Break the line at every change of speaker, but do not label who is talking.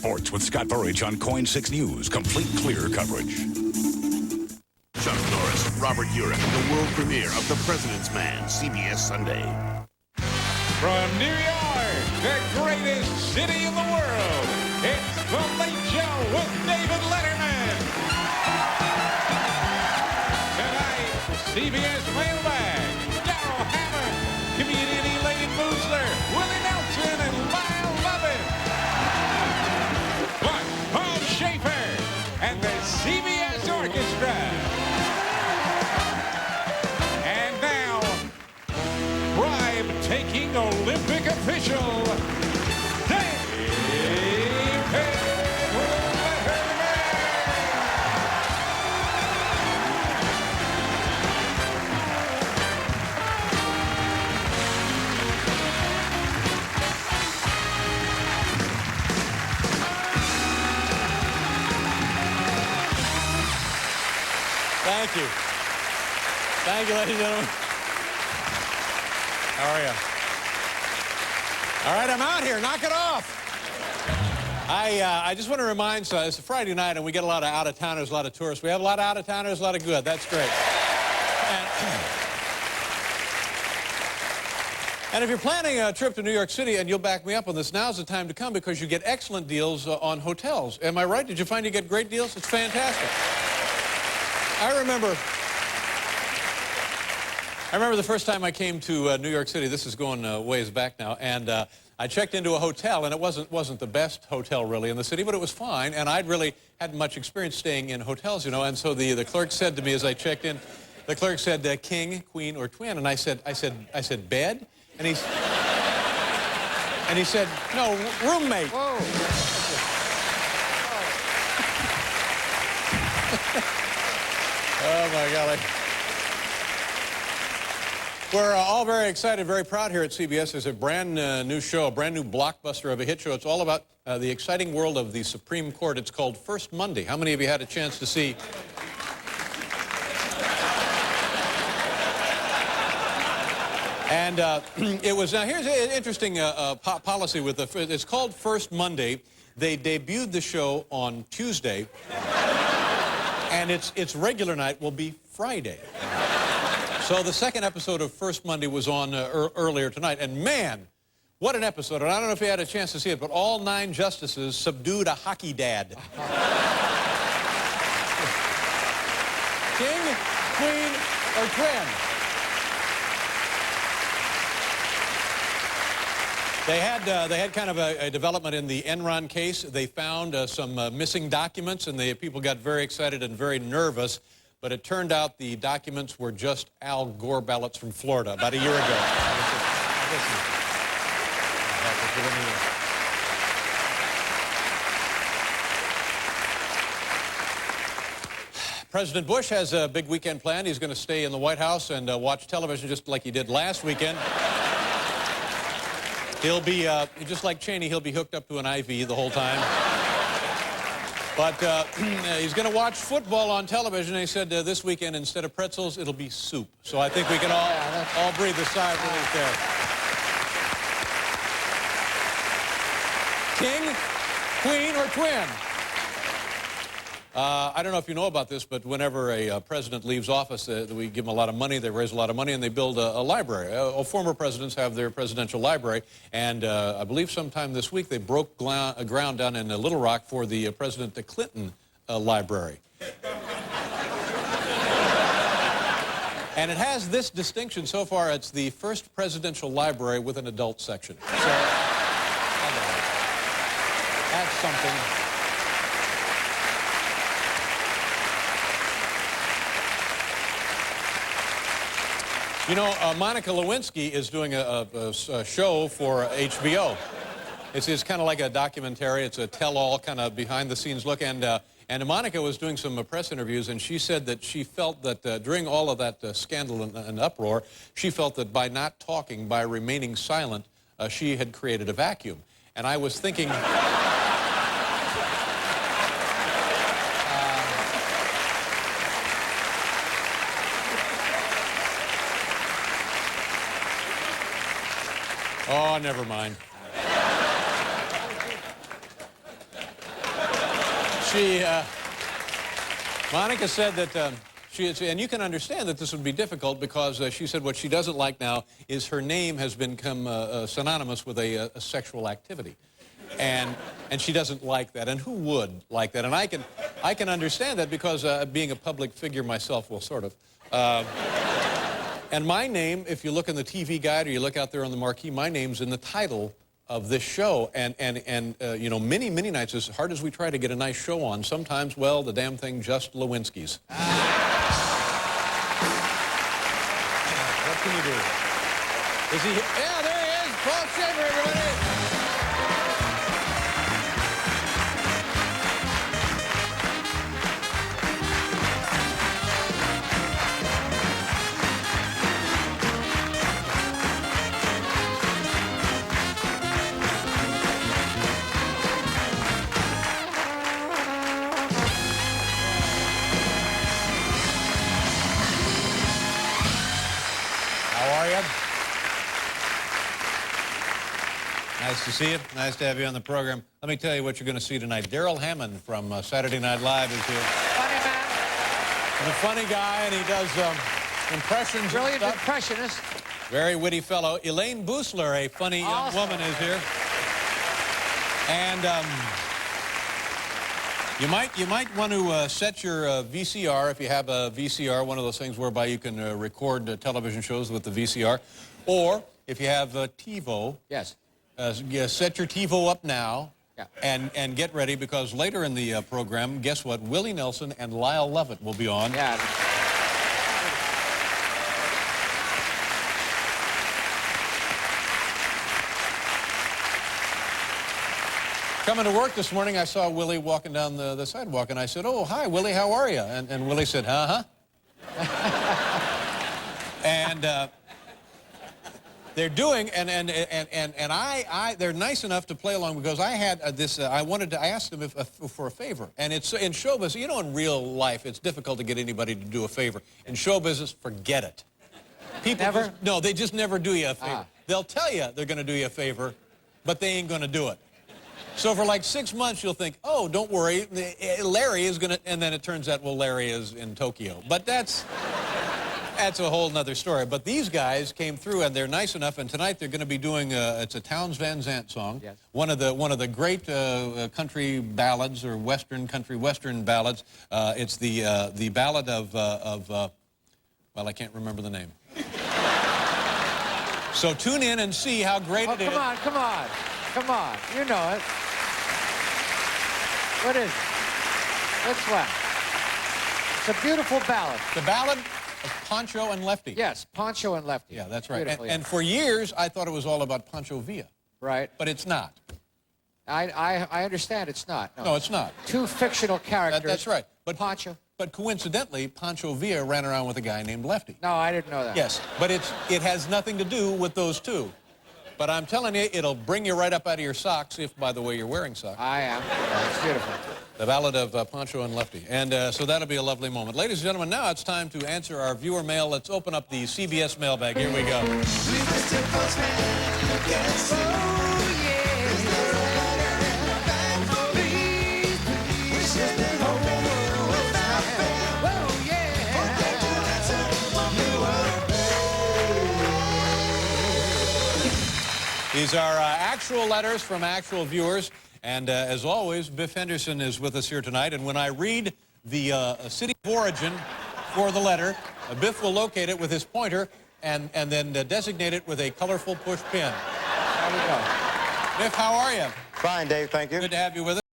Sports with Scott Burridge on KOIN 6 News. Complete clear coverage.
Chuck Norris, Robert Urich, the world premiere of The President's Man, CBS Sunday.
From New York, the greatest city in the world, it's The Late Show with David Letterman. Tonight, CBS Mailbag, Darryl Hammond, comedian Elaine Boozler, Willie Nelson, and Lyle Lovett. Plus, Paul Schaefer and the CBS Orchestra. And now, bribe-taking Olympic official, David Letterman.
Thank you. Thank you, ladies and gentlemen. How are you? All right, I'm out here. Knock it off. I just want to remind you, it's a Friday night, and we get a lot of out-of-towners, a lot of tourists. We have a lot of out-of-towners, a lot of good. That's great. And if you're planning a trip to New York City, and you'll back me up on this, now's the time to come because you get excellent deals on hotels. Am I right? Did you find you get great deals? It's fantastic. I remember the first time I came to New York City. This is going ways back now, and I checked into a hotel, and it wasn't the best hotel really in the city, but it was fine. And I'd really hadn't much experience staying in hotels, you know. And so the clerk said to me as I checked in, the clerk said, "King, queen, or twin?" And I said, "Bed." And he said, "No, roommate." Whoa. Oh my golly. We're all very excited, very proud here at CBS. There's a brand new show, a brand new blockbuster of a hit show. It's all about the exciting world of the Supreme Court. It's called First Monday. How many of you had a chance to see? And it was, now here's an interesting policy with it's called First Monday. They debuted the show on Tuesday, and its regular night will be Friday. So the second episode of First Monday was on earlier tonight, and man, what an episode. And I don't know if you had a chance to see it, but all 9 justices subdued a hockey dad. King, queen, or twin? They had kind of a development in the Enron case. They found some missing documents, and people got very excited and very nervous. But it turned out the documents were just Al Gore ballots from Florida about a year ago. President Bush has a big weekend planned. He's going to stay in the White House and watch television just like he did last weekend. He'll be, just like Cheney, he'll be hooked up to an IV the whole time. But he's going to watch football on television. And he said this weekend, instead of pretzels, it'll be soup. So I think we can all breathe a sigh of relief there. King, queen, or twin? I don't know if you know about this, but whenever a president leaves office, we give him a lot of money, they raise a lot of money, and they build a library. Former presidents have their presidential library, and I believe sometime this week they broke ground down in Little Rock for the President Clinton library. And it has this distinction so far: it's the first presidential library with an adult section. So, that's something. You know, Monica Lewinsky is doing a show for HBO. It's kind of like a documentary. It's a tell-all kind of behind-the-scenes look. And Monica was doing some press interviews, and she said that she felt that during all of that scandal and uproar, she felt that by not talking, by remaining silent, she had created a vacuum. And I was thinking... Oh, never mind. Monica said that and you can understand that this would be difficult because she said what she doesn't like now is her name has become synonymous with a sexual activity. And she doesn't like that. And who would like that? And I can understand that because being a public figure myself, well, sort of. And my name, if you look in the TV guide or you look out there on the marquee, my name's in the title of this show. And you know, many nights, as hard as we try to get a nice show on, sometimes, well, the damn thing just Lewinsky's. What can you do? Is he here? Yeah, there he is. Paul Shaver, everybody. How are you? Nice to see you. Nice to have you on the program. Let me tell you what you're going to see tonight. Darrell Hammond from Saturday Night Live is here.
Funny man.
He's a funny guy, and he does impressions.
Brilliant impressionist.
Very witty fellow. Elaine Boosler, a funny young woman, is here. And you might want to set your VCR, if you have a VCR, one of those things whereby you can record television shows with the VCR. Or if you have TiVo,
Yes.
Set your TiVo up now.
Yeah.
And get ready, because later in the program, guess what? Willie Nelson and Lyle Lovett will be on.
Yeah.
Coming to work this morning, I saw Willie walking down the sidewalk, and I said, "Oh, hi, Willie, how are you?" And Willie said, "Uh-huh." And they're doing, they're nice enough to play along, because I had I asked them for a favor. And it's in show business, you know, in real life, it's difficult to get anybody to do a favor. In show business, forget it. People
Never?
no, they just never do you a favor. They'll tell you they're going to do you a favor, but they ain't going to do it. So for like 6 months, you'll think, oh, don't worry, Larry is going to, and then it turns out, well, Larry is in Tokyo. But that's a whole nother story. But these guys came through, and they're nice enough, and tonight they're going to be doing, it's a Townes Van Zandt song.
Yes.
One of the great country ballads, or country western ballads. It's the ballad of well, I can't remember the name. So tune in and see how great it is.
Come on. You know it. What is it? Which one? It's a beautiful ballad.
The ballad of Pancho and Lefty.
Yes, Pancho and Lefty.
Yeah, that's right.
Beautiful,
And for years, I thought it was all about Pancho Villa.
Right.
But it's not.
I understand it's not.
No, it's not.
Two fictional characters.
That's right. But
Pancho.
But coincidentally, Pancho Villa ran around with a guy named Lefty.
No, I didn't know that.
Yes, but it has nothing to do with those two. But I'm telling you, it'll bring you right up out of your socks if, by the way, you're wearing socks.
I am. It's beautiful.
The ballad of Pancho and Lefty. And so that'll be a lovely moment. Ladies and gentlemen, now it's time to answer our viewer mail. Let's open up the CBS mailbag. Here we go. These are actual letters from actual viewers. And as always, Biff Henderson is with us here tonight. And when I read the city of origin for the letter, Biff will locate it with his pointer and then designate it with a colorful push pin.
There we go.
Biff, how are you?
Fine, Dave, thank you.
Good to have you with us.